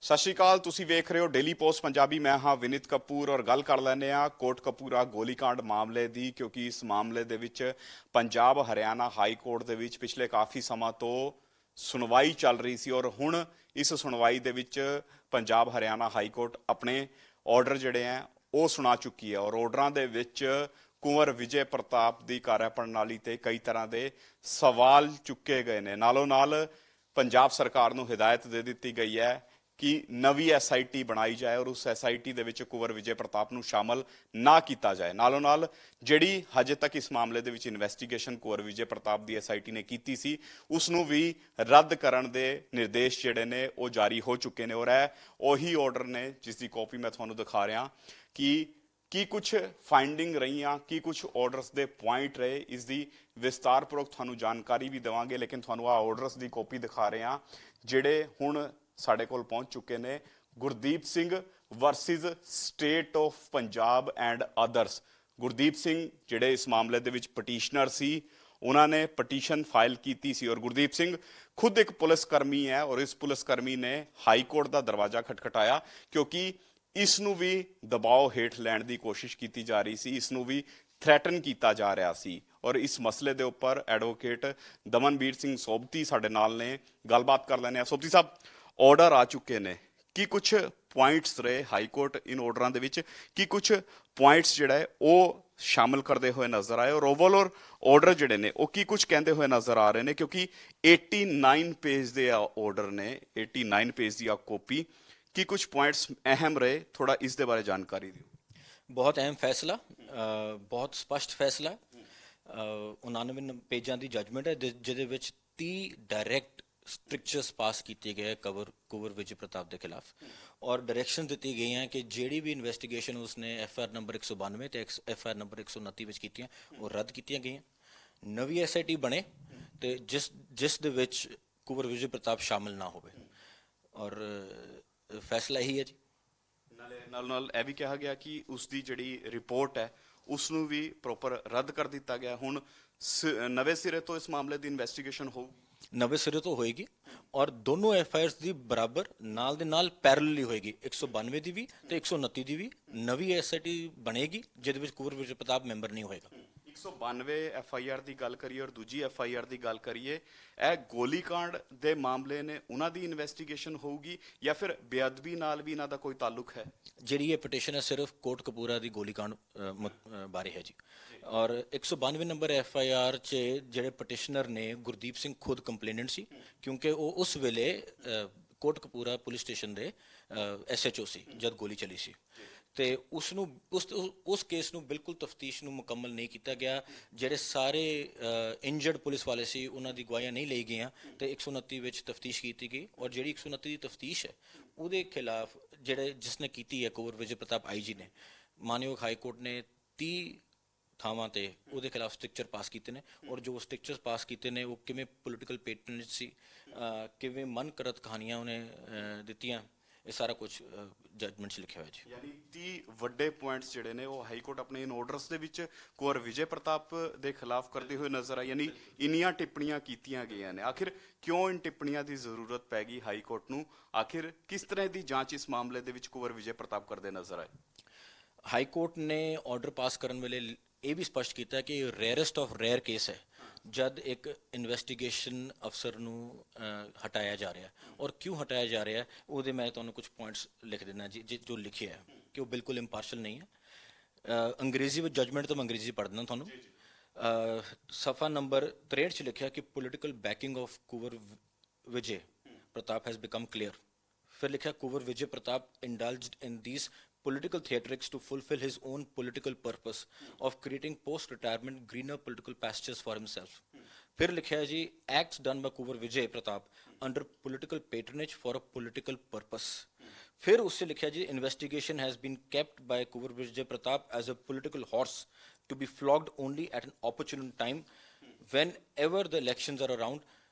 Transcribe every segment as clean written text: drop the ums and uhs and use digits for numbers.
ਸਤਿ ਸ਼੍ਰੀ ਅਕਾਲ। ਤੁਸੀਂ ਵੇਖ ਰਹੇ ਹੋ ਡੇਲੀ ਪੋਸਟ ਪੰਜਾਬੀ। ਮੈਂ ਹਾਂ ਵਿਨੀਤ ਕਪੂਰ ਔਰ ਗੱਲ ਕਰ ਲੈਂਦੇ ਆ ਕੋਟਕਪੂਰਾ ਗੋਲੀकांड ਮਾਮਲੇ ਦੀ, ਕਿਉਂਕਿ ਇਸ ਮਾਮਲੇ ਦੇ ਵਿੱਚ ਪੰਜਾਬ ਹਰਿਆਣਾ ਹਾਈ ਕੋਰਟ ਦੇ ਵਿੱਚ ਪਿਛਲੇ ਕਾਫੀ ਸਮਾਂ ਤੋਂ ਸੁਣਵਾਈ ਚੱਲ ਰਹੀ ਸੀ ਔਰ ਹੁਣ ਇਸ ਸੁਣਵਾਈ ਦੇ ਵਿੱਚ ਪੰਜਾਬ ਹਰਿਆਣਾ ਹਾਈ ਕੋਰਟ ਆਪਣੇ ਆਰਡਰ ਜਿਹੜੇ ਆ ਉਹ ਸੁਣਾ ਚੁੱਕੀ ਹੈ ਔਰ ਆਰਡਰਾਂ ਦੇ ਵਿੱਚ ਕੁੰਵਰ ਵਿਜੇ ਪ੍ਰਤਾਪ ਦੀ ਕਾਰਿਆ ਪ੍ਰਣਾਲੀ ਤੇ ਕਈ ਤਰ੍ਹਾਂ ਦੇ ਸਵਾਲ ਚੁੱਕੇ ਗਏ ਨੇ। ਨਾਲੋਂ ਨਾਲ ਪੰਜਾਬ ਸਰਕਾਰ ਨੂੰ ਹਿਦਾਇਤ ਦੇ ਦਿੱਤੀ ਗਈ ਹੈ ਕਿ ਨਵੀਂ SIT ਬਣਾਈ ਜਾਏ ਔਰ ਉਸ SIT ਦੇ ਵਿੱਚ ਕੁੰਵਰ ਵਿਜੇ ਪ੍ਰਤਾਪ ਨੂੰ ਸ਼ਾਮਲ ਨਾ ਕੀਤਾ ਜਾਏ। ਨਾਲੋਂ ਨਾਲ ਜਿਹੜੀ ਹਜੇ ਤੱਕ ਇਸ ਮਾਮਲੇ ਦੇ ਵਿੱਚ ਇਨਵੈਸਟੀਗੇਸ਼ਨ ਕੁੰਵਰ ਵਿਜੇ ਪ੍ਰਤਾਪ ਦੀ SIT ਨੇ ਕੀਤੀ ਸੀ ਉਸ ਨੂੰ ਵੀ ਰੱਦ ਕਰਨ ਦੇ ਨਿਰਦੇਸ਼ ਜਿਹੜੇ ਨੇ ਉਹ ਜਾਰੀ ਹੋ ਚੁੱਕੇ ਨੇ ਔਰ ਇਹ ਉਹੀ ਆਰਡਰ ਨੇ ਜਿਸ ਦੀ ਕਾਪੀ ਮੈਂ ਤੁਹਾਨੂੰ ਦਿਖਾ ਰਿਹਾ ਕਿ ਕੀ ਕੁਛ ਫਾਈਂਡਿੰਗ ਰਹੀਆਂ, ਕੀ ਕੁਛ ਆਰਡਰਸ ਦੇ ਪੁਆਇੰਟ ਰਹੇ, ਇਸ ਦੀ ਵਿਸਤਾਰਪੂਰਵਕ ਤੁਹਾਨੂੰ ਜਾਣਕਾਰੀ ਵੀ ਦੇਵਾਂਗੇ। ਲੇਕਿਨ ਤੁਹਾਨੂੰ ਆਹ ਆਰਡਰਸ ਦੀ ਕਾਪੀ ਦਿਖਾ ਰਹੇ ਹਾਂ ਜਿਹੜੇ ਹੁਣ ਸਾਡੇ ਕੋਲ ਪਹੁੰਚ ਚੁੱਕੇ ਨੇ। Gurdeep Singh versus state of Punjab and others. Gurdeep Singh ਜਿਹੜੇ ਇਸ ਮਾਮਲੇ ਦੇ ਵਿੱਚ ਪਟੀਸ਼ਨਰ ਸੀ, ਉਹਨਾਂ ਨੇ ਪਟੀਸ਼ਨ ਫਾਈਲ ਕੀਤੀ ਸੀ ਔਰ ਗੁਰਦੀਪ ਸਿੰਘ ਖੁਦ ਇੱਕ ਪੁਲਿਸ ਕਰਮੀ ਹੈ ਔਰ ਇਸ ਪੁਲਿਸ ਕਰਮੀ ਨੇ ਹਾਈ ਕੋਰਟ ਦਾ ਦਰਵਾਜ਼ਾ ਖਟਖਟਾਇਆ ਕਿਉਂਕਿ ਇਸ ਨੂੰ ਵੀ ਦਬਾਅ ਹੇਠ ਲੈਣ ਦੀ ਕੋਸ਼ਿਸ਼ ਕੀਤੀ ਜਾ ਰਹੀ ਸੀ, ਇਸ ਨੂੰ ਵੀ ਥ੍ਰੈਟਨ ਕੀਤਾ ਜਾ ਰਿਹਾ ਸੀ ਔਰ ਇਸ ਮਸਲੇ ਦੇ ਉੱਪਰ ਐਡਵੋਕੇਟ ਦਮਨਬੀਰ ਸਿੰਘ ਸੋਭਤੀ ਸਾਡੇ ਨਾਲ ਨੇ। ਗੱਲਬਾਤ ਕਰ ਲੈਂਦੇ ਹਾਂ। ਸੋਭਤੀ ਸਾਹਿਬ, ਆਰਡਰ ਆ ਚੁੱਕੇ ਨੇ, ਕੀ ਕੁਛ ਪੁਆਇੰਟਸ ਰਹੇ ਹਾਈ ਕੋਰਟ ਇਨ ਆਰਡਰਾਂ ਦੇ ਵਿੱਚ, ਕੀ ਕੁਛ ਪੁਆਇੰਟਸ ਜਿਹੜਾ ਹੈ ਉਹ ਸ਼ਾਮਲ ਕਰਦੇ ਹੋਏ ਨਜ਼ਰ ਆਏ ਔਰ ਓਵਰਆਲ ਆਰਡਰ ਜਿਹੜੇ ਨੇ ਉਹ ਕੀ ਕੁਛ ਕਹਿੰਦੇ ਹੋਏ ਨਜ਼ਰ ਆ ਰਹੇ ਨੇ? ਕਿਉਂਕਿ 89 ਪੇਜ ਦੇ ਆਰਡਰ ਨੇ, 89 ਪੇਜ ਦੀ ਆ ਕਾਪੀ, ਕੀ ਕੁਛ ਪੁਆਇੰਟਸ ਅਹਿਮ ਰਹੇ? ਥੋੜਾ ਇਸ ਦੇ ਬਾਰੇ ਜਾਣਕਾਰੀ ਦਿਓ। ਬਹੁਤ ਅਹਿਮ ਫੈਸਲਾ, ਬਹੁਤ ਸਪਸ਼ਟ ਫੈਸਲਾ। 99 ਪੇਜਾਂ ਦੀ ਜੱਜਮੈਂਟ ਹੈ ਜਿਹਦੇ ਵਿੱਚ 30 ਡਾਇਰੈਕਟ ਸਟ੍ਰਿਕਚਰਸ ਪਾਸ ਕੀਤੇ ਗਏ ਕੁੰਵਰ ਵਿਜੇ ਪ੍ਰਤਾਪ ਦੇ ਖਿਲਾਫ ਔਰ ਡਾਇਰੈਕਸ਼ਨ ਦਿੱਤੀ ਗਈਆਂ ਕਿ ਜਿਹੜੀ ਵੀ ਇਨਵੈਸਟੀਗੇਸ਼ਨ ਉਸਨੇ FIR ਨੰਬਰ 192 ਤੇ FIR ਨੰਬਰ 129 ਵਿੱਚ ਕੀਤੀਆਂ ਉਹ ਰੱਦ ਕੀਤੀਆਂ ਗਈਆਂ। ਨਵੀਂ SIT ਬਣੇ ਤੇ ਜਿਸ ਦੇ ਵਿੱਚ ਕੁੰਵਰ ਵਿਜੇ ਪ੍ਰਤਾਪ ਸ਼ਾਮਲ ਨਾ ਹੋਵੇ ਔਰ ਫੈਸਲਾ ਇਹੀ ਹੈ ਜੀ। ਨਾਲ ਇਹ ਵੀ ਕਿਹਾ ਗਿਆ ਕਿ ਉਸ ਦੀ ਜਿਹੜੀ ਰਿਪੋਰਟ ਹੈ ਉਸ ਨੂੰ ਵੀ ਪ੍ਰੋਪਰ ਰੱਦ ਕਰ ਦਿੱਤਾ ਗਿਆ। ਹੁਣ ਨਵੇਂ ਸਿਰੇ ਤੋਂ ਇਸ ਮਾਮਲੇ ਦੀ ਇਨਵੈਸਟੀਗੇਸ਼ਨ ਹੋਊ, ਨਵੇਂ ਸਿਰੇ ਤੋਂ ਹੋਏਗੀ ਔਰ ਦੋਨੋਂ FIRs ਦੀ ਬਰਾਬਰ ਨਾਲ ਦੇ ਨਾਲ ਪੈਰਲਲੀ ਹੋਏਗੀ। 192 ਦੀ ਵੀ ਤੇ 129 ਦੀ ਵੀ ਨਵੀਂ SIT ਬਣੇਗੀ ਜਿਹਦੇ ਵਿੱਚ ਕੁੰਵਰ ਵਿਜੇ ਪ੍ਰਤਾਪ ਮੈਂਬਰ ਨਹੀਂ ਹੋਏਗਾ। 192 FIR ਦੀ ਗੱਲ ਕਰੀਏ ਔਰ ਦੂਜੀ FIR ਦੀ ਗੱਲ ਕਰੀਏ, ਇਹ ਗੋਲੀकांड ਦੇ ਮਾਮਲੇ ਨੇ, ਉਹਨਾਂ ਦੀ ਇਨਵੈਸਟੀਗੇਸ਼ਨ ਹੋਊਗੀ ਜਾਂ ਫਿਰ ਬੇਅਦਬੀ ਨਾਲ ਵੀ ਇਹਨਾਂ ਦਾ ਕੋਈ ਤਾਲੁਕ ਹੈ? ਜਿਹੜੀ ਇਹ ਪਟੀਸ਼ਨ ਹੈ ਸਿਰਫ ਕੋਟਕਪੂਰਾ ਦੀ ਗੋਲੀकांड ਬਾਰੇ ਹੈ ਜੀ ਔਰ 192 ਨੰਬਰ FIR 'ਚ ਜਿਹੜੇ ਪਟੀਸ਼ਨਰ ਨੇ ਗੁਰਦੀਪ ਸਿੰਘ ਖੁਦ ਕੰਪਲੇਨੈਂਟ ਸੀ ਕਿਉਂਕਿ ਉਹ ਉਸ ਵੇਲੇ ਕੋਟਕਪੂਰਾ ਪੁਲਿਸ ਸਟੇਸ਼ਨ ਦੇ SHO ਸੀ ਜਦ ਗੋਲੀ ਚੱਲੀ ਸੀ ਤੇ ਉਸ ਕੇਸ ਨੂੰ ਬਿਲਕੁਲ ਤਫਤੀਸ਼ ਨੂੰ ਮੁਕੰਮਲ ਨਹੀਂ ਕੀਤਾ ਗਿਆ। ਜਿਹੜੇ ਸਾਰੇ ਇੰਜਰਡ ਪੁਲਿਸ ਵਾਲੇ ਸੀ ਉਹਨਾਂ ਦੀ ਗਵਾਹੀਆਂ ਨਹੀਂ ਲਈ ਗਈਆਂ ਤੇ 129 ਵਿੱਚ ਤਫਤੀਸ਼ ਕੀਤੀ ਗਈ ਔਰ ਜਿਹੜੀ 129 ਦੀ ਤਫਤੀਸ਼ ਹੈ ਉਹਦੇ ਖਿਲਾਫ ਜਿਸਨੇ ਕੀਤੀ ਹੈ ਕੁੰਵਰ ਵਿਜੇ ਪ੍ਰਤਾਪ IG ਨੇ, ਮਾਨਯੋਗ ਹਾਈ ਕੋਰਟ ਨੇ 30 ਥਾਵਾਂ ਤੇ ਉਹਦੇ ਖਿਲਾਫ ਸਟ੍ਰਿਕਚਰ ਪਾਸ ਕੀਤੇ ਨੇ ਔਰ ਜੋ ਸਟ੍ਰਿਕਚਰ ਪਾਸ ਕੀਤੇ ਨੇ ਉਹ ਕਿਵੇਂ ਪੋਲੀਟੀਕਲ ਪੈਟਰਨੇਜ ਸੀ, ਕਿਵੇਂ ਮਨ ਕਰਤ ਕਹਾਣੀਆਂ ਉਹਨੇ ਦਿੱਤੀਆਂ, ਇਹ ਸਾਰਾ ਕੁਝ ਜੱਜਮੈਂਟ 'ਚ ਲਿਖਿਆ ਹੋਇਆ ਜੀ। ਯਾਨੀ 30 ਵੱਡੇ ਪੁਆਇੰਟਸ ਜਿਹੜੇ ਨੇ ਉਹ ਹਾਈ ਕੋਰਟ ਆਪਣੇ ਇਨ ਆਰਡਰਸ ਦੇ ਵਿੱਚ ਕੁੰਵਰ ਵਿਜੇ ਪ੍ਰਤਾਪ ਦੇ ਖਿਲਾਫ ਕਰਦੇ ਹੋਏ ਨਜ਼ਰ ਆਏ। ਯਾਨੀ ਇੰਨੀਆਂ ਟਿੱਪਣੀਆਂ ਕੀਤੀਆਂ ਗਈਆਂ ਨੇ। ਆਖਿਰ ਕਿਉਂ ਇਨ ਟਿੱਪਣੀਆਂ ਦੀ ਜ਼ਰੂਰਤ ਪੈ ਗਈ ਹਾਈ ਕੋਰਟ ਨੂੰ? ਆਖਿਰ ਕਿਸ ਤਰ੍ਹਾਂ ਦੀ ਜਾਂਚ ਇਸ ਮਾਮਲੇ ਦੇ ਵਿੱਚ ਕੁੰਵਰ ਵਿਜੇ ਪ੍ਰਤਾਪ ਕਰਦੇ ਨਜ਼ਰ ਆਏ? ਹਾਈ ਕੋਰਟ ਨੇ ਆਰਡਰ ਪਾਸ ਕਰਨ ਵੇਲੇ ਇਹ ਵੀ ਸਪਸ਼ਟ ਕੀਤਾ ਕਿ ਰੇਅਰੈਸਟ ਆਫ ਰੇਅਰ ਕੇਸ ਹੈ ਜਦ ਇੱਕ ਇਨਵੈਸਟੀਗੇਸ਼ਨ ਅਫਸਰ ਨੂੰ ਹਟਾਇਆ ਜਾ ਰਿਹਾ ਔਰ ਕਿਉਂ ਹਟਾਇਆ ਜਾ ਰਿਹਾ ਉਹਦੇ ਮੈਂ ਤੁਹਾਨੂੰ ਕੁਝ ਪੁਆਇੰਟਸ ਲਿਖ ਦਿੰਦਾ ਜੀ ਜੋ ਲਿਖਿਆ ਹੈ ਕਿ ਉਹ ਬਿਲਕੁਲ ਇੰਪਾਰਸ਼ਲ ਨਹੀਂ ਹੈ। ਅੰਗਰੇਜ਼ੀ ਵਿੱਚ ਜੱਜਮੈਂਟ ਤੋਂ ਮੈਂ ਅੰਗਰੇਜ਼ੀ ਪੜ੍ਹ ਦਿੰਦਾ ਤੁਹਾਨੂੰ। ਸਫਾ ਨੰਬਰ 63 'ਚ ਲਿਖਿਆ ਕਿ political banking of Kunwar Vijay Pratap has become clear. ਫਿਰ ਲਿਖਿਆ ਕੁੰਵਰ ਵਿਜੇ ਪ੍ਰਤਾਪ ਇੰਡਲਜਡ ਇਨ these political theatrics to fulfill his own political purpose of creating post-retirement greener political pastures for himself. फिर लिखा है जी acts done by Kunwar Vijay Pratap under political patronage for a political purpose. फिर उससे लिखा है जी investigation has been kept by Kunwar Vijay Pratap as a political horse to be flogged only at an opportune time whenever the elections are around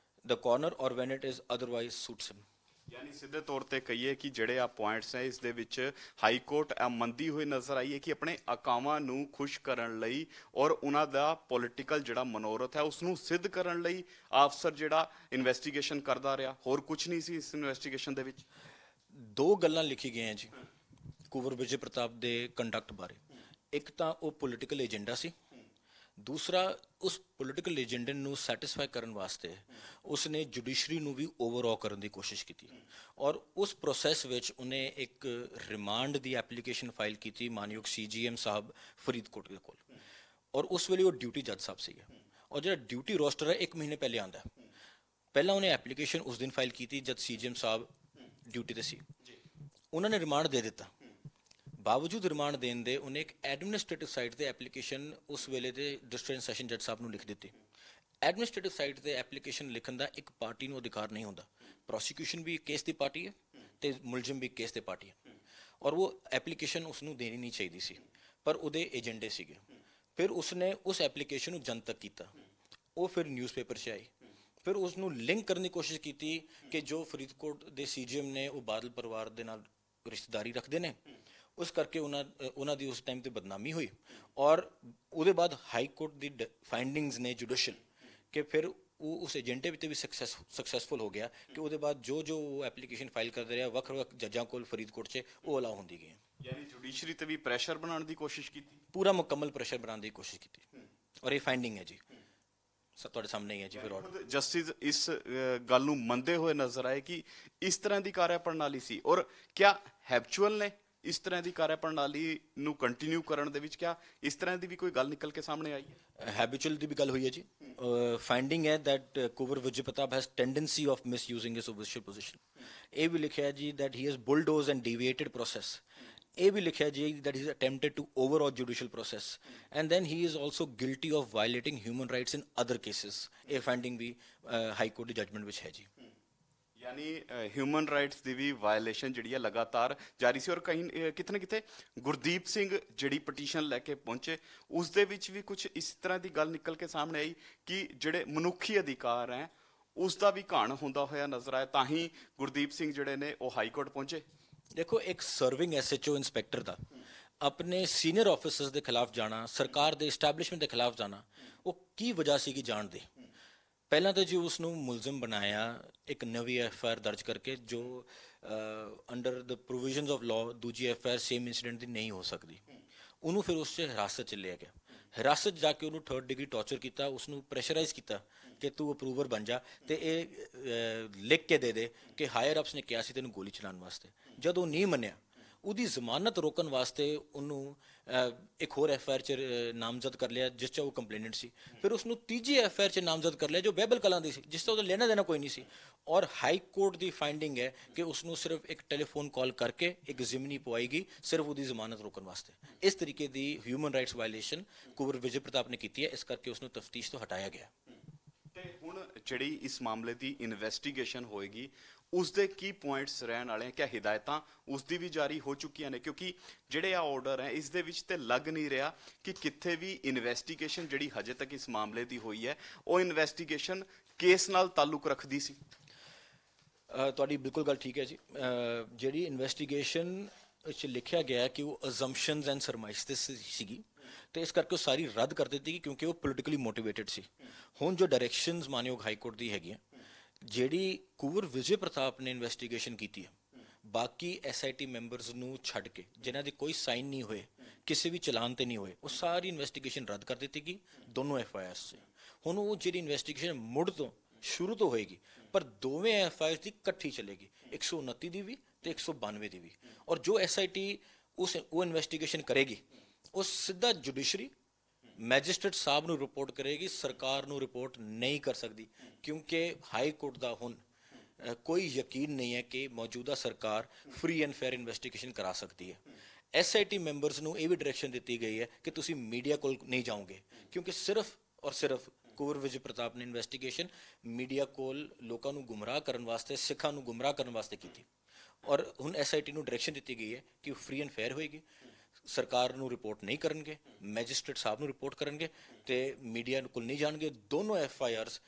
the corner or when it is otherwise suits him. ਯਾਨੀ ਸਿੱਧੇ ਤੌਰ ਤੇ ਕਹੀਏ ਕਿ ਜਿਹੜੇ ਆ points ਹੈ ਇਸ ਦੇ ਵਿੱਚ ਹਾਈ ਕੋਰਟ ਮੰਨਦੀ ਹੋਈ ਨਜ਼ਰ ਆਈ ਹੈ ਕਿ ਆਪਣੇ ਅਕਾਵਾਂ ਨੂੰ ਖੁਸ਼ ਕਰਨ ਲਈ ਔਰ ਉਹਨਾਂ ਦਾ ਪੋਲੀਟੀਕਲ ਜਿਹੜਾ ਮਨੋਰਥ ਹੈ ਉਸ ਨੂੰ ਸਿੱਧ ਕਰਨ ਲਈ ਅਫਸਰ ਜਿਹੜਾ ਇਨਵੈਸਟੀਗੇਸ਼ਨ ਕਰਦਾ ਰਿਹਾ, ਹੋਰ ਕੁਝ ਨਹੀਂ ਸੀ ਇਸ ਇਨਵੈਸਟੀਗੇਸ਼ਨ ਦੇ ਵਿੱਚ। ਦੋ ਗੱਲਾਂ ਲਿਖੀ ਗਈਆਂ ਜੀ ਕੁੰਵਰ ਵਿਜੇ ਪ੍ਰਤਾਪ ਦੇ ਕੰਡਕਟ ਬਾਰੇ। ਇੱਕ ਤਾਂ ਉਹ ਪੋਲੀਟੀਕਲ ਏਜੰਡਾ ਸੀ, ਦੂਸਰਾ ਉਸ ਪੋਲੀਟੀਕਲ ਏਜੰਡੇ ਨੂੰ ਸੈਟੀਸਫਾਈ ਕਰਨ ਵਾਸਤੇ ਉਸਨੇ ਜੁਡੀਸ਼ਰੀ ਨੂੰ ਵੀ ਓਵਰਆਲ ਕਰਨ ਦੀ ਕੋਸ਼ਿਸ਼ ਕੀਤੀ ਔਰ ਉਸ ਪ੍ਰੋਸੈਸ ਵਿੱਚ ਉਹਨੇ ਇੱਕ ਰਿਮਾਂਡ ਦੀ ਐਪਲੀਕੇਸ਼ਨ ਫਾਈਲ ਕੀਤੀ ਮਾਨਯੋਗ ਸੀਜੀਐਮ ਸਾਹਿਬ ਫਰੀਦਕੋਟ ਦੇ ਕੋਲ। ਔਰ ਉਸ ਵੇਲੇ ਉਹ ਡਿਊਟੀ ਜੱਜ ਸਾਹਿਬ ਸੀਗੇ ਔਰ ਜਿਹੜਾ ਡਿਊਟੀ ਰੋਸਟਰ ਹੈ 1 ਮਹੀਨੇ ਪਹਿਲੇ ਆਉਂਦਾ। ਪਹਿਲਾਂ ਉਹਨੇ ਐਪਲੀਕੇਸ਼ਨ ਉਸ ਦਿਨ ਫਾਈਲ ਕੀਤੀ ਜਦ ਸੀਜੀਐਮ ਸਾਹਿਬ ਡਿਊਟੀ ਤੇ ਸੀ। ਉਹਨਾਂ ਨੇ ਰਿਮਾਂਡ ਦੇ ਦਿੱਤਾ। ਬਾਵਜੂਦ ਰਿਮਾਂਡ ਦੇਣ ਦੇ ਉਹਨੇ ਇੱਕ ਐਡਮਿਨਿਸਟ੍ਰੇਟਿਵ ਸਾਈਟ ਤੇ ਐਪਲੀਕੇਸ਼ਨ ਉਸ ਵੇਲੇ ਦੇ ਡਿਸਟ੍ਰਿਕਟ ਸੈਸ਼ਨ ਜੱਜ ਸਾਹਿਬ ਨੂੰ ਲਿਖ ਦਿੱਤੀ। ਐਡਮਿਨਿਸਟ੍ਰੇਟਿਵ ਸਾਈਟ ਤੇ ਐਪਲੀਕੇਸ਼ਨ ਲਿਖਣ ਦਾ ਇੱਕ ਪਾਰਟੀ ਨੂੰ ਅਧਿਕਾਰ ਨਹੀਂ ਹੁੰਦਾ। ਪ੍ਰੋਸੀਕਿਊਸ਼ਨ ਵੀ ਕੇਸ ਦੀ ਪਾਰਟੀ ਹੈ ਤੇ ਮੁਲਜ਼ਮ ਵੀ ਕੇਸ ਦੀ ਪਾਰਟੀ ਹੈ ਔਰ ਉਹ ਐਪਲੀਕੇਸ਼ਨ ਉਸ ਨੂੰ ਦੇਣੀ ਨਹੀਂ ਚਾਹੀਦੀ ਸੀ, ਪਰ ਉਹਦੇ ਏਜੰਡੇ ਸੀਗੇ। ਫਿਰ ਉਸਨੇ ਉਸ ਐਪਲੀਕੇਸ਼ਨ ਨੂੰ ਜਨਤਕ ਕੀਤਾ, ਉਹ ਫਿਰ ਨਿਊਜ਼ਪੇਪਰ 'ਚ ਆਈ। ਫਿਰ ਉਸ ਨੂੰ ਲਿੰਕ ਕਰਨ ਦੀ ਕੋਸ਼ਿਸ਼ ਕੀਤੀ ਕਿ ਜੋ ਫਰੀਦਕੋਟ ਦੇ ਸੀਜੀਐਮ ਨੇ ਉਹ ਬਾਦਲ ਪਰਿਵਾਰ ਦੇ ਨਾਲ ਰਿਸ਼ਤੇਦਾਰੀ ਰੱਖਦੇ ਨੇ, ਉਸ ਕਰਕੇ ਉਹਨਾਂ ਦੀ ਉਸ ਟਾਈਮ ਤੇ ਬਦਨਾਮੀ ਹੋਈ। ਔਰ ਉਹਦੇ ਬਾਅਦ ਹਾਈ ਕੋਰਟ ਦੀ ਫਾਈਂਡਿੰਗਸ ਨੇ ਜੁਡੀਸ਼ੀਅਲ ਕਿ ਫਿਰ ਉਹ ਉਸ ਏਜੰਡੇ ਵਿੱਚ ਵੀ ਸਕਸੈਸਫੁਲ ਹੋ ਗਿਆ ਕਿ ਉਹਦੇ ਬਾਅਦ ਜੋ ਐਪਲੀਕੇਸ਼ਨ ਫਾਈਲ ਕਰਦੇ ਰਿਹਾ ਵੱਖ-ਵੱਖ ਜੱਜਾਂ ਕੋਲ ਫਰੀਦਕੋਟ 'ਚ ਉਹ ਅਲਾਉ ਹੁੰਦੀ ਗਈ। ਯਾਨੀ ਜੁਡੀਸ਼ਰੀ ਤੇ ਵੀ ਪ੍ਰੈਸ਼ਰ ਬਣਾਉਣ ਦੀ ਕੋਸ਼ਿਸ਼ ਕੀਤੀ, ਪੂਰਾ ਮੁਕੰਮਲ ਪ੍ਰੈਸ਼ਰ ਬਣਾਉਣ ਦੀ ਕੋਸ਼ਿਸ਼ ਕੀਤੀ ਔਰ ਇਹ ਫਾਈਂਡਿੰਗ ਹੈ ਜੀ ਤੁਹਾਡੇ ਸਾਹਮਣੇ ਹੀ ਹੈ ਜੀ। ਫਿਰ ਆਰਡਰ ਜਸਟਿਸ ਇਸ ਗੱਲ ਨੂੰ ਮੰਨਦੇ ਹੋਏ ਨਜ਼ਰ ਆਏ ਕਿ ਇਸ ਤਰ੍ਹਾਂ ਦੀ ਕਾਰਿਆ ਪ੍ਰਣਾਲੀ ਸੀ ਔਰ ਕਿਆ ਹੈਬਚੁਅਲ ਨੇ ਇਸ ਤਰ੍ਹਾਂ ਦੀ ਕਾਰਿਆ ਪ੍ਰਣਾਲੀ ਨੂੰ ਕੰਟੀਨਿਊ ਕਰਨ ਦੇ ਵਿੱਚ ਕਿਆ ਇਸ ਤਰ੍ਹਾਂ ਦੀ ਵੀ ਕੋਈ ਗੱਲ ਨਿਕਲ ਕੇ ਸਾਹਮਣੇ ਆਈ ਹੈ? ਹੈਬਿਚੁਅਲ ਦੀ ਵੀ ਗੱਲ ਹੋਈ ਹੈ ਜੀ। ਫਾਈਂਡਿੰਗ ਹੈ that Kunwar Vijay Pratap has tendency of misusing his official position. ਇਹ ਵੀ ਲਿਖਿਆ ਹੈ ਜੀ that he has bulldoze and deviated process. ਇਹ ਵੀ ਲਿਖਿਆ ਜੀ that he is attempted to overhaul judicial process and then he is also guilty of violating human rights in other cases। ਇਹ ਫਾਈਂਡਿੰਗ ਵੀ ਹਾਈ ਕੋਰਟ ਦੀ judgement ਵਿੱਚ ਹੈ ਜੀ। ਯਾਨੀ human rights ਦੀ ਵੀ violation ਜਿਹੜੀ ਹੈ ਲਗਾਤਾਰ ਜਾਰੀ ਸੀ ਔਰ ਕहीं ਕਿਤੇ ਨਾ ਕਿਤੇ ਗੁਰਦੀਪ ਸਿੰਘ ਜਿਹੜੀ ਪਟੀਸ਼ਨ ਲੈ ਕੇ ਪਹੁੰਚੇ ਉਸ ਦੇ ਵਿੱਚ ਵੀ ਕੁਝ ਇਸ ਤਰ੍ਹਾਂ ਦੀ ਗੱਲ ਨਿਕਲ ਕੇ ਸਾਹਮਣੇ ਆਈ ਕਿ ਜਿਹੜੇ ਮਨੁੱਖੀ ਅਧਿਕਾਰ ਹੈ ਉਸ ਦਾ ਵੀ ਘਾਣ ਹੁੰਦਾ ਹੋਇਆ ਨਜ਼ਰ ਆਇਆ, ਤਾਂ ਹੀ ਗੁਰਦੀਪ ਸਿੰਘ ਜਿਹੜੇ ਨੇ ਉਹ ਹਾਈ ਕੋਰਟ ਪਹੁੰਚੇ। ਦੇਖੋ ਇੱਕ ਸਰਵਿੰਗ ਐਸਐਚਓ ਇੰਸਪੈਕਟਰ ਦਾ ਆਪਣੇ ਸੀਨੀਅਰ ਆਫੀਸਰਸ ਦੇ ਖਿਲਾਫ ਜਾਣਾ, ਸਰਕਾਰ ਦੇ ਐਸਟੈਬਲਿਸ਼ਮੈਂਟ ਦੇ ਖਿਲਾਫ ਜਾਣਾ, ਉਹ ਕੀ ਵਜ੍ਹਾ ਸੀਗੀ ਜਾਣ ਦੀ? ਪਹਿਲਾਂ ਤਾਂ ਜੀ ਉਸ ਨੂੰ ਮੁਲਜ਼ਮ ਬਣਾਇਆ ਇੱਕ ਨਵੀਂ ਐਫਆਈਆਰ ਦਰਜ ਕਰਕੇ ਜੋ under the provisions of law ਦੂਜੀ ਐਫਆਈਆਰ ਸੇਮ ਇਨਸੀਡੈਂਟ ਦੀ ਨਹੀਂ ਹੋ ਸਕਦੀ। ਉਹਨੂੰ ਫਿਰ ਉਸ 'ਚ ਹਿਰਾਸਤ 'ਚ ਲਿਆ ਗਿਆ। ਹਿਰਾਸਤ ਜਾ ਕੇ ਉਹਨੂੰ 3rd ਡਿਗਰੀ ਟਾਰਚਰ ਕੀਤਾ, ਉਸ ਨੂੰ ਪ੍ਰੈਸ਼ਰਾਈਜ਼ ਕੀਤਾ ਕਿ ਤੂੰ ਅਪਰੂਵਰ ਬਣ ਜਾ ਤੇ ਇਹ ਲਿਖ ਕੇ ਦੇ ਦੇ ਕਿ ਹਾਇਰ ਅਪਸ ਨੇ ਕਿਹਾ ਸੀ ਤੈਨੂੰ ਗੋਲੀ ਚਲਾਉਣ ਵਾਸਤੇ। ਜਦੋਂ ਨਹੀਂ ਮੰਨਿਆ ਉਹਦੀ ਜ਼ਮਾਨਤ ਰੋਕਣ ਵਾਸਤੇ ਉਹਨੂੰ ਇੱਕ ਹੋਰ ਐਫਆਈਆਰ 'ਚ ਨਾਮਜ਼ਦ ਕਰ ਲਿਆ ਜਿਸ 'ਚ ਉਹ ਕੰਪਲੇਨੈਂਟ ਸੀ। ਫਿਰ ਉਸਨੂੰ ਤੀਜੀ ਐਫਆਈਆਰ 'ਚ ਨਾਮਜ਼ਦ ਕਰ ਲਿਆ ਜੋ ਬਹਿਬਲ ਕਲਾਂ ਦੀ ਸੀ, ਜਿਸ ਤੋਂ ਉਹਦਾ ਲੈਣਾ ਦੇਣਾ ਕੋਈ ਨਹੀਂ ਸੀ। ਔਰ ਹਾਈ ਕੋਰਟ ਦੀ ਫਾਈਂਡਿੰਗ ਹੈ ਕਿ ਉਸਨੂੰ ਸਿਰਫ ਇੱਕ ਟੈਲੀਫੋਨ ਕਾਲ ਕਰਕੇ ਇੱਕ ਜ਼ਿਮਨੀ ਪਵਾਈ ਗਈ ਸਿਰਫ ਉਹਦੀ ਜ਼ਮਾਨਤ ਰੋਕਣ ਵਾਸਤੇ। ਇਸ ਤਰੀਕੇ ਦੀ human rights violation Kunwar Vijay Pratap ਨੇ ਕੀਤੀ ਹੈ, ਇਸ ਕਰਕੇ ਉਸਨੂੰ ਤਫਤੀਸ਼ ਤੋਂ ਹਟਾਇਆ ਗਿਆ। ਤੇ ਹੁਣ ਜਿਹੜੀ ਇਸ ਮਾਮਲੇ ਦੀ ਇਨਵੈਸਟੀਗੇਸ਼ਨ ਹੋਏਗੀ ਉਸ ਦੇ ਕੀ ਪੁਆਇੰਟਸ ਰਹਿਣ ਵਾਲੇ ਹੈ? ਕਿਆ ਹਿਦਾਇਤਾਂ ਉਸ ਦੀ ਵੀ ਜਾਰੀ ਹੋ ਚੁੱਕੀਆਂ ਨੇ? ਕਿਉਂਕਿ ਜਿਹੜੇ ਆ ਆਰਡਰ ਹੈ ਇਸ ਦੇ ਵਿੱਚ ਤੇ ਲੱਗ ਨਹੀਂ ਰਿਹਾ ਕਿ ਕਿੱਥੇ ਵੀ ਇਨਵੈਸਟੀਗੇਸ਼ਨ ਜਿਹੜੀ ਹਜੇ ਤੱਕ ਇਸ ਮਾਮਲੇ ਦੀ ਹੋਈ ਹੈ ਉਹ ਇਨਵੈਸਟੀਗੇਸ਼ਨ ਕੇਸ ਨਾਲ ਤਾਲੁਕ ਰੱਖਦੀ ਸੀ। ਤੁਹਾਡੀ ਬਿਲਕੁਲ ਗੱਲ ਠੀਕ ਹੈ ਜੀ। ਜਿਹੜੀ ਇਨਵੈਸਟੀਗੇਸ਼ਨ ਵਿੱਚ ਲਿਖਿਆ ਗਿਆ ਕਿ ਉਹ ਅਜ਼ੰਪਸ਼ਨਸ ਐਂਡ ਸਰਮਾਈਸਸ ਸੀਗੀ ਤੇ ਇਸ ਕਰਕੇ ਉਹ ਸਾਰੀ ਰੱਦ ਕਰ ਦਿੱਤੀ ਕਿਉਂਕਿ ਉਹ ਪੋਲੀਟੀਕਲੀ ਮੋਟੀਵੇਟਡ ਸੀ। ਹੁਣ ਜੋ ਡਾਇਰੈਕਸ਼ਨਸ ਮਾਨਯੋਗ ਹਾਈ ਕੋਰਟ ਦੀ ਹੈਗੀਆਂ, ਜਿਹੜੀ ਕੁੰਵਰ ਵਿਜੇ ਪ੍ਰਤਾਪ ਨੇ ਇਨਵੈਸਟੀਗੇਸ਼ਨ ਕੀਤੀ ਹੈ, ਬਾਕੀ ਐਸਆਈਟੀ ਮੈਂਬਰਸ ਨੂੰ ਛੱਡ ਕੇ ਜਿਨ੍ਹਾਂ ਦੇ ਕੋਈ ਸਾਈਨ ਨਹੀਂ ਹੋਏ, ਕਿਸੇ ਵੀ ਚਲਾਨ ਤੇ ਨਹੀਂ ਹੋਏ, ਉਹ ਸਾਰੀ ਇਨਵੈਸਟੀਗੇਸ਼ਨ ਰੱਦ ਕਰ ਦਿੱਤੀ ਗਈ ਦੋਨੋਂ ਐਫਆਈਆਰਸ 'ਚ। ਹੁਣ ਉਹ ਜਿਹੜੀ ਇਨਵੈਸਟੀਗੇਸ਼ਨ ਮੁੜ ਤੋਂ ਸ਼ੁਰੂ ਤੋਂ ਹੋਏਗੀ ਪਰ ਦੋਵੇਂ ਐਫਆਈਆਰਸ ਦੀ ਇਕੱਠੀ ਚੱਲੇਗੀ, 129 ਦੀ ਵੀ ਤੇ 192 ਦੀ ਵੀ। ਔਰ ਜੋ ਐਸਆਈਟੀ ਉਹ ਇਨਵੈਸਟੀਗੇਸ਼ਨ ਕਰੇਗੀ ਉਹ ਸਿੱਧਾ ਜੁਡੀਸ਼ਰੀ ਮੈਜਿਸਟ੍ਰੇਟ ਸਾਹਿਬ ਨੂੰ ਰਿਪੋਰਟ ਕਰੇਗੀ, ਸਰਕਾਰ ਨੂੰ ਰਿਪੋਰਟ ਨਹੀਂ ਕਰ ਸਕਦੀ ਕਿਉਂਕਿ ਹਾਈ ਕੋਰਟ ਦਾ ਹੁਣ ਕੋਈ ਯਕੀਨ ਨਹੀਂ ਹੈ ਕਿ ਮੌਜੂਦਾ ਸਰਕਾਰ ਫ੍ਰੀ ਐਂਡ ਫੇਅਰ ਇਨਵੈਸਟੀਗੇਸ਼ਨ ਕਰਾ ਸਕਦੀ ਹੈ। ਐਸਆਈਟੀ ਮੈਂਬਰਸ ਨੂੰ ਇਹ ਵੀ ਡਾਇਰੈਕਸ਼ਨ ਦਿੱਤੀ ਗਈ ਹੈ ਕਿ ਤੁਸੀਂ ਮੀਡੀਆ ਕੋਲ ਨਹੀਂ ਜਾਓਗੇ ਕਿਉਂਕਿ ਸਿਰਫ ਔਰ ਸਿਰਫ ਕੁੰਵਰ ਵਿਜੇ ਪ੍ਰਤਾਪ ਨੇ ਇਨਵੈਸਟੀਗੇਸ਼ਨ ਮੀਡੀਆ ਕੋਲ ਲੋਕਾਂ ਨੂੰ ਗੁੰਮਰਾਹ ਕਰਨ ਵਾਸਤੇ, ਸਿੱਖਾਂ ਨੂੰ ਗੁੰਮਰਾਹ ਕਰਨ ਵਾਸਤੇ ਕੀਤੀ। ਔਰ ਹੁਣ ਐਸਆਈਟੀ ਨੂੰ ਡਾਇਰੈਕਸ਼ਨ ਦਿੱਤੀ ਗਈ ਹੈ ਕਿ ਉਹ ਫ੍ਰੀ ਐਂਡ ਫੇਅਰ ਹੋਏਗੀ। ਸਰਕਾਰ ਨੂੰ ਰਿਪੋਰਟ ਨਹੀਂ ਕਰਨਗੇ, ਮੈਜਿਸਟ੍ਰੇਟ ਸਾਹਿਬ ਨੂੰ ਰਿਪੋਰਟ ਕਰਨਗੇ ਤੇ ਮੀਡੀਆ ਕੋਲ ਨਹੀਂ ਜਾਣਗੇ। ਦੋਨੋਂ FIRs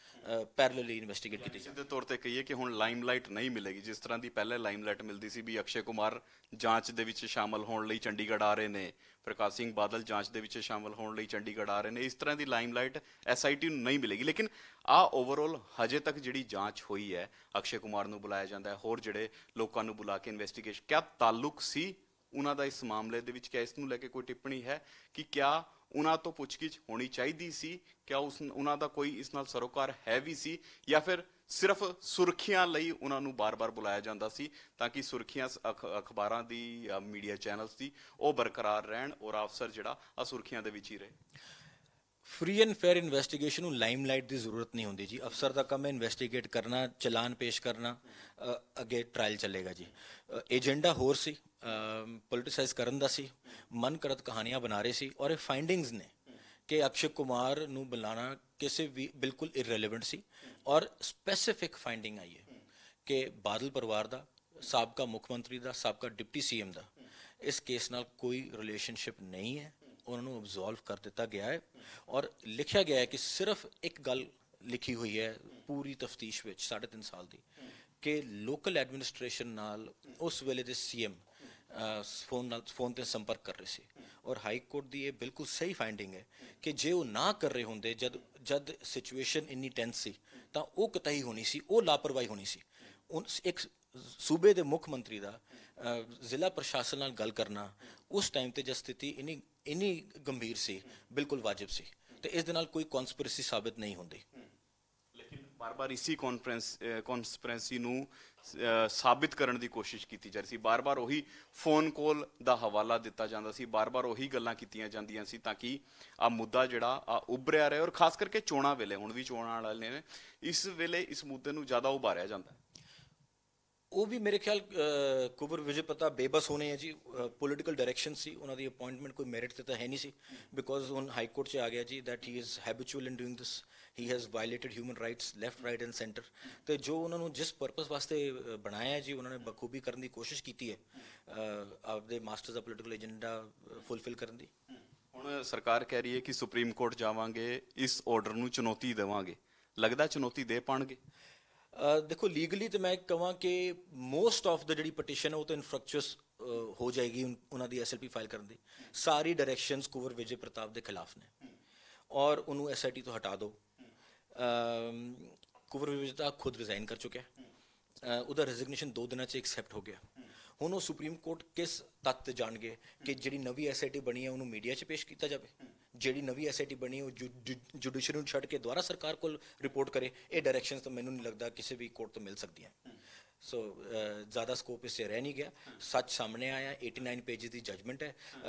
ਪੈਰਲਲੀ ਇਨਵੈਸਟੀਗੇਟ ਕੀਤੀ ਸਿੱਧੇ ਤੌਰ ਤੇ ਕਹੀਏ ਕਿ ਹੁਣ ਲਾਈਮਲਾਈਟ ਨਹੀਂ ਮਿਲੇਗੀ, ਜਿਸ ਤਰ੍ਹਾਂ ਦੀ ਪਹਿਲੇ ਲਾਈਮਲਾਈਟ ਮਿਲਦੀ ਸੀ ਵੀ ਅਕਸ਼ੇ ਕੁਮਾਰ ਜਾਂਚ ਦੇ ਵਿੱਚ ਸ਼ਾਮਲ ਹੋਣ ਲਈ ਚੰਡੀਗੜ੍ਹ ਆ ਰਹੇ ਨੇ, ਪ੍ਰਕਾਸ਼ ਸਿੰਘ ਬਾਦਲ ਜਾਂਚ ਦੇ ਵਿੱਚ ਸ਼ਾਮਲ ਹੋਣ ਲਈ ਚੰਡੀਗੜ੍ਹ ਆ ਰਹੇ ਨੇ, ਇਸ ਤਰ੍ਹਾਂ ਦੀ ਲਾਈਮਲਾਈਟ SIT ਨੂੰ ਨਹੀਂ ਮਿਲੇਗੀ। ਲੇਕਿਨ ਓਵਰਆਲ ਹਜੇ ਤੱਕ ਜਿਹੜੀ ਜਾਂਚ ਹੋਈ ਹੈ, ਅਕਸ਼ੇ ਕੁਮਾਰ ਨੂੰ ਬੁਲਾਇਆ ਜਾਂਦਾ ਹੈ, ਹੋਰ ਜਿਹੜੇ ਲੋਕਾਂ ਨੂੰ ਬੁਲਾ ਕੇ ਇਨਵੈਸਟੀਗੇਸ਼ਨ, ਕਿਆ ਤਾਲੁਕ ਸੀ ਉਹਨਾਂ ਦਾ ਇਸ ਮਾਮਲੇ ਦੇ ਵਿੱਚ? ਕਿਆ ਇਸ ਨੂੰ ਲੈ ਕੇ ਕੋਈ ਟਿੱਪਣੀ ਹੈ ਕਿ ਕਿਆ ਉਹਨਾਂ ਤੋਂ ਪੁੱਛਗਿੱਛ ਹੋਣੀ ਚਾਹੀਦੀ ਸੀ? ਕਿਆ ਉਹਨਾਂ ਦਾ ਕੋਈ ਇਸ ਨਾਲ ਸਰੋਕਾਰ ਹੈ ਵੀ ਸੀ, ਜਾਂ ਫਿਰ ਸਿਰਫ ਸੁਰਖੀਆਂ ਲਈ ਉਹਨਾਂ ਨੂੰ ਬਾਰ-ਬਾਰ ਬੁਲਾਇਆ ਜਾਂਦਾ ਸੀ ਤਾਂ ਕਿ ਸੁਰਖੀਆਂ ਅਖਬਾਰਾਂ ਦੀ ਜਾਂ ਮੀਡੀਆ ਚੈਨਲਸ ਦੀ ਉਹ ਬਰਕਰਾਰ ਰਹਿਣ ਔਰ ਅਫਸਰ ਜਿਹੜਾ ਆ ਸੁਰਖੀਆਂ ਦੇ ਵਿੱਚ ਹੀ ਰਹੇ? ਫ੍ਰੀ ਐਂਡ ਫੇਅਰ ਇਨਵੈਸਟੀਗੇਸ਼ਨ ਨੂੰ ਲਾਈਮਲਾਈਟ ਦੀ ਜ਼ਰੂਰਤ ਨਹੀਂ ਹੁੰਦੀ ਜੀ। ਅਫਸਰ ਦਾ ਕੰਮ ਹੈ ਇਨਵੈਸਟੀਗੇਟ ਕਰਨਾ, ਚਲਾਨ ਪੇਸ਼ ਕਰਨਾ, ਅੱਗੇ ਟ੍ਰਾਇਲ ਚੱਲੇਗਾ ਜੀ। ਏਜੰਡਾ ਹੋਰ ਸੀ, ਪੋਲਿਟਿਸਾਈਜ਼ ਕਰਨ ਦਾ ਸੀ, ਮਨ ਕਰਤ ਕਹਾਣੀਆਂ ਬਣਾ ਰਹੇ ਸੀ। ਔਰ ਇਹ ਫਾਈਂਡਿੰਗਸ ਨੇ ਕਿ ਅਕਸ਼ੇ ਕੁਮਾਰ ਨੂੰ ਬੁਲਾਉਣਾ ਕਿਸੇ ਵੀ ਬਿਲਕੁਲ ਇਰਰੈਲੇਵੈਂਟ ਸੀ। ਔਰ ਸਪੈਸੀਫਿਕ ਫਾਈਂਡਿੰਗ ਆਈ ਹੈ ਕਿ ਬਾਦਲ ਪਰਿਵਾਰ ਦਾ, ਸਾਬਕਾ ਮੁੱਖ ਮੰਤਰੀ ਦਾ, ਸਾਬਕਾ ਡਿਪਟੀ CM ਦਾ ਇਸ ਕੇਸ ਨਾਲ ਕੋਈ ਰਿਲੇਸ਼ਨਸ਼ਿਪ ਨਹੀਂ ਹੈ। ਉਹਨਾਂ ਨੂੰ ਅਬਜ਼ੋਲਵ ਕਰ ਦਿੱਤਾ ਗਿਆ ਹੈ ਔਰ ਲਿਖਿਆ ਗਿਆ ਹੈ ਕਿ ਸਿਰਫ ਇੱਕ ਗੱਲ ਲਿਖੀ ਹੋਈ ਹੈ ਪੂਰੀ ਤਫਤੀਸ਼ ਵਿੱਚ 3.5 ਸਾਲ ਦੀ, ਕਿ ਲੋਕਲ ਐਡਮਿਨਿਸਟ੍ਰੇਸ਼ਨ ਨਾਲ ਉਸ ਵੇਲੇ ਦੇ CM ਫੋਨ ਤੇ ਸੰਪਰਕ ਕਰ ਰਹੇ ਸੀ। ਔਰ ਹਾਈ ਕੋਰਟ ਦੀ ਇਹ ਬਿਲਕੁਲ ਸਹੀ ਫਾਈਂਡਿੰਗ ਹੈ ਕਿ ਜੇ ਉਹ ਨਾ ਕਰ ਰਹੇ ਹੁੰਦੇ, ਜਦ ਸਿਚੁਏਸ਼ਨ ਇੰਨੀ ਟੈਂਸ ਸੀ, ਤਾਂ ਉਹ ਕਤਈ ਹੋਣੀ ਸੀ, ਉਹ ਲਾਪਰਵਾਹੀ ਹੋਣੀ ਸੀ। ਇੱਕ ਸੂਬੇ ਦੇ ਮੁੱਖ ਮੰਤਰੀ ਦਾ ਜ਼ਿਲ੍ਹਾ ਪ੍ਰਸ਼ਾਸਨ ਨਾਲ ਗੱਲ ਕਰਨਾ ਉਸ ਟਾਈਮ ਤੇ ਜਦ ਸਥਿਤੀ ਇੰਨੀ ਗੰਭੀਰ ਸੀ, ਬਿਲਕੁਲ ਵਾਜਿਬ ਸੀ ਤੇ ਇਸ ਦੇ ਨਾਲ ਕੋਈ ਕਨਸਪੀਰੇਸੀ ਸਾਬਿਤ ਨਹੀਂ ਹੁੰਦੀ। ਲੇਕਿਨ ਬਾਰ-ਬਾਰ ਇਸੀ ਕਨਸਪੀਰੇਸੀ ਨੂੰ ਸਾਬਿਤ ਕਰਨ ਦੀ ਕੋਸ਼ਿਸ਼ ਕੀਤੀ ਜਾ ਰਹੀ ਸੀ, ਬਾਰ-ਬਾਰ ਉਹੀ ਫੋਨ ਕਾਲ ਦਾ ਹਵਾਲਾ ਦਿੱਤਾ ਜਾਂਦਾ ਸੀ, ਬਾਰ-ਬਾਰ ਉਹੀ ਗੱਲਾਂ ਕੀਤੀਆਂ ਜਾਂਦੀਆਂ ਸੀ ਤਾਂ ਕਿ ਆ ਮੁੱਦਾ ਜਿਹੜਾ ਆ ਉੱਭਰਿਆ ਰਹੇ। ਔਰ ਖਾਸ ਕਰਕੇ ਚੋਣਾਂ ਵੇਲੇ, ਹੁਣ ਵੀ ਚੋਣਾਂ ਵਾਲੇ ਨੇ, ਇਸ ਵੇਲੇ ਇਸ ਮੁੱਦੇ ਨੂੰ ਜ਼ਿਆਦਾ ਉਭਾਰਿਆ ਜਾਂਦਾ। ਉਹ ਵੀ ਮੇਰੇ ਖਿਆਲ ਕੁਵਰ ਵਿਜੇ ਪ੍ਰਤਾਪ ਬੇਬਸ ਹੋਣੇ ਹੈ ਜੀ। ਪੋਲੀਟੀਕਲ ਡਾਇਰੈਕਸ਼ਨ ਸੀ ਉਹਨਾਂ ਦੀ, ਅਪਾਇੰਟਮੈਂਟ ਕੋਈ ਮੈਰਿਟ ਤੇ ਤਾਂ ਹੈ ਨਹੀਂ ਸੀ, ਬਿਕੋਜ਼ ਹੁਣ ਹਾਈ ਕੋਰਟ 'ਚ ਆ ਗਿਆ ਜੀ that he is habitual in doing this, he has violated human rights left, right and centre. ਤੇ ਜੋ ਉਹਨਾਂ ਨੂੰ ਜਿਸ ਪਰਪਸ ਵਾਸਤੇ ਬਣਾਇਆ ਹੈ ਜੀ, ਉਹਨਾਂ ਨੇ ਬਖੂਬੀ ਕਰਨ ਦੀ ਕੋਸ਼ਿਸ਼ ਕੀਤੀ ਹੈ ਆਪਦੇ ਮਾਸਟਰਸ ਦਾ ਪੋਲੀਟੀਕਲ ਏਜੰਡਾ ਫੁਲਫਿਲ ਕਰਨ ਦੀ। ਹੁਣ ਸਰਕਾਰ ਕਹਿ ਰਹੀ ਹੈ ਕਿ ਸੁਪਰੀਮ ਕੋਰਟ ਜਾਵਾਂਗੇ, ਇਸ ਆਰਡਰ ਨੂੰ ਚੁਣੌਤੀ ਦੇਵਾਂਗੇ, ਲੱਗਦਾ ਚੁਣੌਤੀ ਦੇ ਪਾਣਗੇ? ਦੇਖੋ ਲੀਗਲੀ ਤੇ ਮੈਂ ਕਹਾਂ ਕਿ ਮੋਸਟ ਆਫ ਦਾ ਜਿਹੜੀ ਪਟੀਸ਼ਨ ਹੈ ਉਹ ਤਾਂ ਇਨਫਰਕਚੁਅਸ ਹੋ ਜਾਏਗੀ ਉਹਨਾਂ ਦੀ SLP ਫਾਈਲ ਕਰਨ ਦੀ। ਸਾਰੀ ਡਾਇਰੈਕਸ਼ਨਸ ਕੁਵਰ ਵਿਜੇ ਪ੍ਰਤਾਪ ਦੇ ਖਿਲਾਫ ਨੇ ਔਰ ਉਹਨੂੰ SIT ਤੋਂ ਹਟਾ ਦਿਓ। ਕੁਵਰ ਵਿਜੇ ਪ੍ਰਤਾਪ ਖੁਦ ਰਿਜ਼ਾਈਨ ਕਰ ਚੁੱਕਿਆ, ਉਹਦਾ ਰੈਜ਼ਿਗਨੇਸ਼ਨ 2 ਦਿਨਾਂ 'ਚ ਐਕਸੈਪਟ ਹੋ ਗਿਆ। ਹੁਣ ਉਹ ਸੁਪਰੀਮ ਕੋਰਟ ਕਿਸ ਤੱਤ ਤੇ ਜਾਣਗੇ ਕਿ ਜਿਹੜੀ ਨਵੀਂ SIT ਬਣੀ ਹੈ ਉਹਨੂੰ ਮੀਡੀਆ 'ਚ ਪੇਸ਼ ਕੀਤਾ ਜਾਵੇ, ਜਿਹੜੀ ਨਵੀਂ SIT ਬਣੀ ਉਹ ਜੁਡੀਸ਼ਰੀ ਨੂੰ ਛੱਡ ਕੇ ਦੁਬਾਰਾ ਸਰਕਾਰ ਕੋਲ ਰਿਪੋਰਟ ਕਰੇ। ਇਹ ਡਾਇਰੈਕਸ਼ਨਸ ਤਾਂ ਮੈਨੂੰ ਨਹੀਂ ਲੱਗਦਾ ਕਿਸੇ ਵੀ ਕੋਰਟ ਤੋਂ ਮਿਲ ਸਕਦੀਆਂ। ਸੋ ਜ਼ਿਆਦਾ ਸਕੋਪ ਇਸ 'ਚ ਰਹਿ ਨਹੀਂ ਗਿਆ। ਸੱਚ ਸਾਹਮਣੇ ਆਇਆ, 89 ਪੇਜਿਸ ਦੀ ਜਜਮੈਂਟ ਹੈ,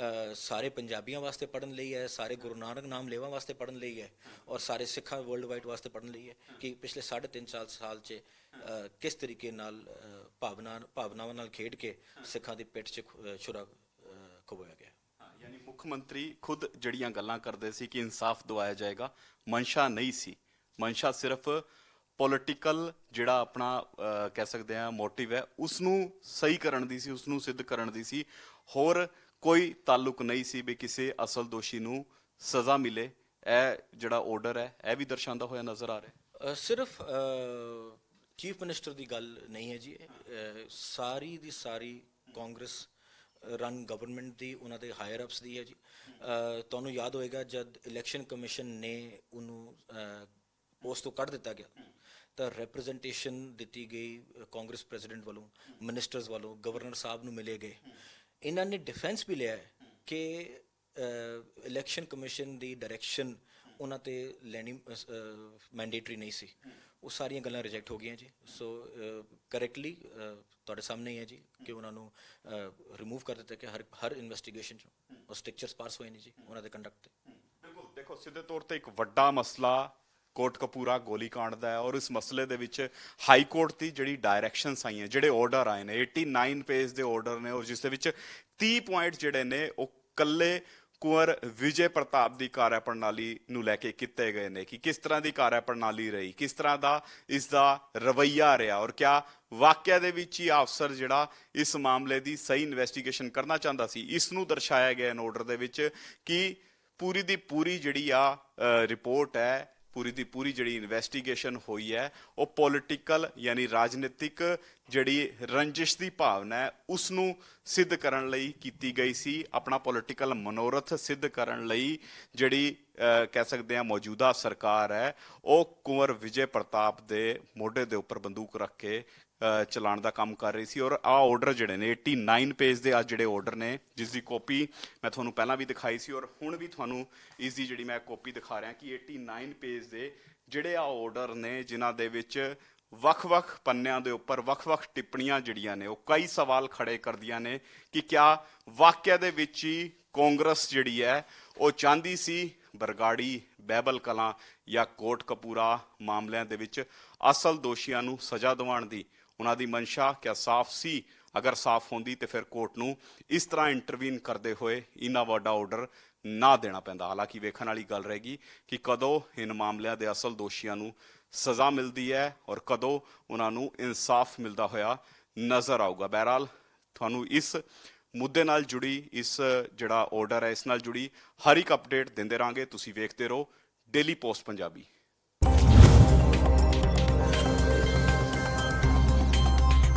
ਸਾਰੇ ਪੰਜਾਬੀਆਂ ਵਾਸਤੇ ਪੜ੍ਹਨ ਲਈ ਹੈ, ਸਾਰੇ ਗੁਰੂ ਨਾਨਕ ਨਾਮ ਲੇਵਾ ਵਾਸਤੇ ਪੜ੍ਹਨ ਲਈ ਹੈ ਔਰ ਸਾਰੇ ਸਿੱਖਾਂ ਵਰਲਡ ਵਾਈਡ ਵਾਸਤੇ ਪੜ੍ਹਨ ਲਈ ਹੈ ਕਿ ਪਿਛਲੇ 3.5 ਸਾਲ 'ਚ ਕਿਸ ਤਰੀਕੇ ਨਾਲ ਭਾਵਨਾਵਾਂ ਨਾਲ ਖੇਡ ਕੇ ਸਿੱਖਾਂ ਦੀ ਪਿੱਠ 'ਚ ਛੁਰਾ ਖੁਬੋਇਆ ਗਿਆ। ਯਾਨੀ ਮੁੱਖ ਮੰਤਰੀ ਖੁਦ ਜਿਹੜੀਆਂ ਗੱਲਾਂ ਕਰਦੇ ਸੀ ਕਿ ਇਨਸਾਫ ਦਿਵਾਇਆ ਜਾਏਗਾ, ਮਨਸ਼ਾ ਨਹੀਂ ਸੀ, ਮਨਸ਼ਾ ਸਿਰਫ ਪੋਲੀਟੀਕਲ ਜਿਹੜਾ ਆਪਣਾ ਕਹਿ ਸਕਦੇ ਆ ਮੋਟਿਵ ਹੈ ਉਸ ਨੂੰ ਸਹੀ ਕਰਨ ਦੀ ਸੀ, ਉਸ ਨੂੰ ਸਿੱਧ ਕਰਨ ਦੀ ਸੀ, ਹੋਰ ਕੋਈ ਤਾਲੁਕ ਨਹੀਂ ਸੀ ਵੀ ਕਿਸੇ ਅਸਲ ਦੋਸ਼ੀ ਨੂੰ ਸਜ਼ਾ ਮਿਲੇ। ਇਹ ਜਿਹੜਾ ਆਰਡਰ ਹੈ ਇਹ ਵੀ ਦਰਸਾਉਂਦਾ ਹੋਇਆ ਨਜ਼ਰ ਆ ਰਿਹਾ। ਸਿਰਫ ਚੀਫ ਮਿਨਿਸਟਰ ਦੀ ਗੱਲ ਨਹੀਂ ਹੈ ਜੀ, ਸਾਰੀ ਦੀ ਸਾਰੀ ਕਾਂਗਰਸ ਰਨ ਗਵਰਨਮੈਂਟ ਦੀ, ਉਹਨਾਂ ਦੇ ਹਾਇਰ ਅਪਸ ਦੀ ਹੈ ਜੀ। ਤੁਹਾਨੂੰ ਯਾਦ ਹੋਏਗਾ ਜਦ ਇਲੈਕਸ਼ਨ ਕਮਿਸ਼ਨ ਨੇ ਉਹਨੂੰ ਪੋਸਟ ਤੋਂ ਕੱਢ ਦਿੱਤਾ ਗਿਆ ਤਾਂ ਰਿਪਰੈਜ਼ੈਂਟੇਸ਼ਨ ਦਿੱਤੀ ਗਈ ਕਾਂਗਰਸ ਪ੍ਰੈਜ਼ੀਡੈਂਟ ਵੱਲੋਂ, ਮਿਨਿਸਟਰਸ ਵੱਲੋਂ, ਗਵਰਨਰ ਸਾਹਿਬ ਨੂੰ ਮਿਲੇ ਗਏ। ਇਹਨਾਂ ਨੇ ਡਿਫੈਂਸ ਵੀ ਲਿਆ ਕਿ ਇਲੈਕਸ਼ਨ ਕਮਿਸ਼ਨ ਦੀ ਡਾਇਰੈਕਸ਼ਨ ਉਹਨਾਂ ਤੇ ਲੈਣੀ ਮੈਂਡੇਟਰੀ ਨਹੀਂ ਸੀ। ਉਹ ਸਾਰੀਆਂ ਗੱਲਾਂ ਰਿਜੈਕਟ ਹੋ ਗਈਆਂ ਜੀ। ਸੋ ਕਰੈਕਟਲੀ ਤੁਹਾਡੇ ਸਾਹਮਣੇ ਹੀ ਹੈ ਜੀ ਕਿ ਉਹਨਾਂ ਨੂੰ ਰਿਮੂਵ ਕਰ ਦਿੱਤਾ ਕਿ ਹਰ ਇਨਵੈਸਟੀਗੇਸ਼ਨ 'ਚੋਂ ਉਹ ਸਟ੍ਰਿਕਚਰਸ ਪਾਸ ਹੋਏ ਨੇ ਜੀ ਉਹਨਾਂ ਦੇ ਕੰਡਕਟ ਤੇ। ਬਿਲਕੁਲ, ਦੇਖੋ ਸਿੱਧੇ ਤੌਰ ਤੇ ਇੱਕ ਵੱਡਾ ਮਸਲਾ ਕੋਟਕਪੂਰਾ ਗੋਲੀकांड ਦਾ ਹੈ ਔਰ ਇਸ ਮਸਲੇ ਦੇ ਵਿੱਚ ਹਾਈ ਕੋਰਟ ਦੀ ਜਿਹੜੀ ਡਾਇਰੈਕਸ਼ਨਸ ਆਈਆਂ, ਜਿਹੜੇ ਆਰਡਰ ਆਏ ਨੇ, 89 ਪੇਜ ਦੇ ਆਰਡਰ ਨੇ ਔਰ ਜਿਸ ਦੇ ਵਿੱਚ 30 ਪੁਆਇੰਟ ਜਿਹੜੇ ਨੇ ਉਹ ਕੱਲੇ ਕੁੰਵਰ ਵਿਜੇ ਪ੍ਰਤਾਪ ਦੀ ਕਾਰਿਆ ਪ੍ਰਣਾਲੀ ਨੂੰ ਲੈ ਕੇ ਕੀਤੇ ਗਏ ਨੇ ਕਿ ਕਿਸ ਤਰ੍ਹਾਂ ਦੀ ਕਾਰਿਆ ਪ੍ਰਣਾਲੀ ਰਹੀ, ਕਿਸ ਤਰ੍ਹਾਂ ਦਾ ਇਸ ਦਾ ਰਵੱਈਆ ਰਿਹਾ ਔਰ ਕਿਆ ਵਾਕਿਆ ਦੇ ਵਿੱਚ ਹੀ ਅਫਸਰ ਜਿਹੜਾ ਇਸ ਮਾਮਲੇ ਦੀ ਸਹੀ ਇਨਵੈਸਟੀਗੇਸ਼ਨ ਕਰਨਾ ਚਾਹੁੰਦਾ ਸੀ। ਇਸ ਨੂੰ ਦਰਸਾਇਆ ਗਿਆ ਇਨ ਆਰਡਰ ਦੇ ਵਿੱਚ ਕਿ ਪੂਰੀ ਦੀ ਪੂਰੀ ਜਿਹੜੀ ਆ ਰਿਪੋਰਟ ਹੈ, ਪੂਰੀ ਦੀ ਪੂਰੀ ਜਿਹੜੀ ਇਨਵੈਸਟੀਗੇਸ਼ਨ ਹੋਈ ਹੈ ਉਹ ਪੋਲੀਟੀਕਲ ਯਾਨੀ ਰਾਜਨੀਤਿਕ ਜਿਹੜੀ ਰੰਜਿਸ਼ ਦੀ ਭਾਵਨਾ ਹੈ ਉਸ ਨੂੰ ਸਿੱਧ ਕਰਨ ਲਈ ਕੀਤੀ ਗਈ ਸੀ। ਆਪਣਾ ਪੋਲੀਟੀਕਲ ਮਨੋਰਥ ਸਿੱਧ ਕਰਨ ਲਈ ਜਿਹੜੀ ਕਹਿ ਸਕਦੇ ਹਾਂ ਮੌਜੂਦਾ ਸਰਕਾਰ ਹੈ ਉਹ ਕੁੰਵਰ ਵਿਜੇ ਪ੍ਰਤਾਪ ਦੇ ਮੋਢੇ ਦੇ ਉੱਪਰ ਬੰਦੂਕ ਰੱਖ ਕੇ ਚਲਾਉਣ ਦਾ ਕੰਮ ਕਰ ਰਹੀ ਸੀ। ਔਰ ਆਹ ਆਰਡਰ ਜਿਹੜੇ ਨੇ 89 ਪੇਜ ਦੇ ਅੱਜ ਜਿਹੜੇ ਆਰਡਰ ਨੇ, ਜਿਸ ਦੀ ਕਾਪੀ ਮੈਂ ਤੁਹਾਨੂੰ ਪਹਿਲਾਂ ਵੀ ਦਿਖਾਈ ਸੀ ਔਰ ਹੁਣ ਵੀ ਤੁਹਾਨੂੰ ਇਸ ਦੀ ਜਿਹੜੀ ਮੈਂ ਕਾਪੀ ਦਿਖਾ ਰਿਹਾ ਕਿ 89 ਪੇਜ ਦੇ ਜਿਹੜੇ ਆ ਆਰਡਰ ਨੇ ਜਿਨ੍ਹਾਂ ਦੇ ਵਿੱਚ ਵੱਖ-ਵੱਖ ਪੰਨਿਆਂ ਦੇ ਉੱਪਰ ਵੱਖ-ਵੱਖ ਟਿੱਪਣੀਆਂ ਜਿਹੜੀਆਂ ਨੇ ਉਹ ਕਈ ਸਵਾਲ ਖੜੇ ਕਰਦੀਆਂ ਨੇ ਕਿ ਕਿਆ ਵਾਕਿਆ ਦੇ ਵਿੱਚ ਹੀ ਕਾਂਗਰਸ ਜਿਹੜੀ ਹੈ ਉਹ ਚਾਹੁੰਦੀ ਸੀ ਬਰਗਾੜੀ, ਬਹਿਬਲ ਕਲਾਂ ਜਾਂ ਕੋਟਕਪੂਰਾ ਮਾਮਲਿਆਂ ਦੇ ਵਿੱਚ ਅਸਲ ਦੋਸ਼ੀਆਂ ਨੂੰ ਸਜ਼ਾ ਦਿਵਾਉਣ ਦੀ ਉਹਨਾਂ ਦੀ ਮਨਸ਼ਾ ਕਿਆ ਸਾਫ਼ ਸੀ? ਅਗਰ ਸਾਫ਼ ਹੁੰਦੀ ਤੇ ਫਿਰ ਕੋਰਟ ਨੂੰ ਇਸ ਤਰ੍ਹਾਂ ਇੰਟਰਵੀਨ ਕਰਦੇ ਹੋਏ ਇੰਨਾ ਵੱਡਾ ਆਰਡਰ ਨਾ ਦੇਣਾ ਪੈਂਦਾ। ਹਾਲਾਂਕਿ ਵੇਖਣ ਵਾਲੀ ਗੱਲ ਰਹੇਗੀ ਕਿ ਕਦੋਂ ਇਨ ਮਾਮਲਿਆਂ ਦੇ ਅਸਲ ਦੋਸ਼ੀਆਂ ਨੂੰ ਸਜ਼ਾ ਮਿਲਦੀ ਹੈ ਔਰ ਕਦੋਂ ਉਹਨਾਂ ਨੂੰ ਇਨਸਾਫ ਮਿਲਦਾ ਹੋਇਆ ਨਜ਼ਰ ਆਊਗਾ। ਬਹਰਹਾਲ ਤੁਹਾਨੂੰ ਇਸ ਮੁੱਦੇ ਨਾਲ ਜੁੜੀ ਇਸ ਜਿਹੜਾ ਆਰਡਰ ਹੈ ਇਸ ਨਾਲ ਜੁੜੀ ਹਰ ਇੱਕ ਅਪਡੇਟ ਦਿੰਦੇ ਰਹਾਂਗੇ। ਤੁਸੀਂ ਵੇਖਦੇ ਰਹੋ ਡੇਲੀ ਪੋਸਟ ਪੰਜਾਬੀ।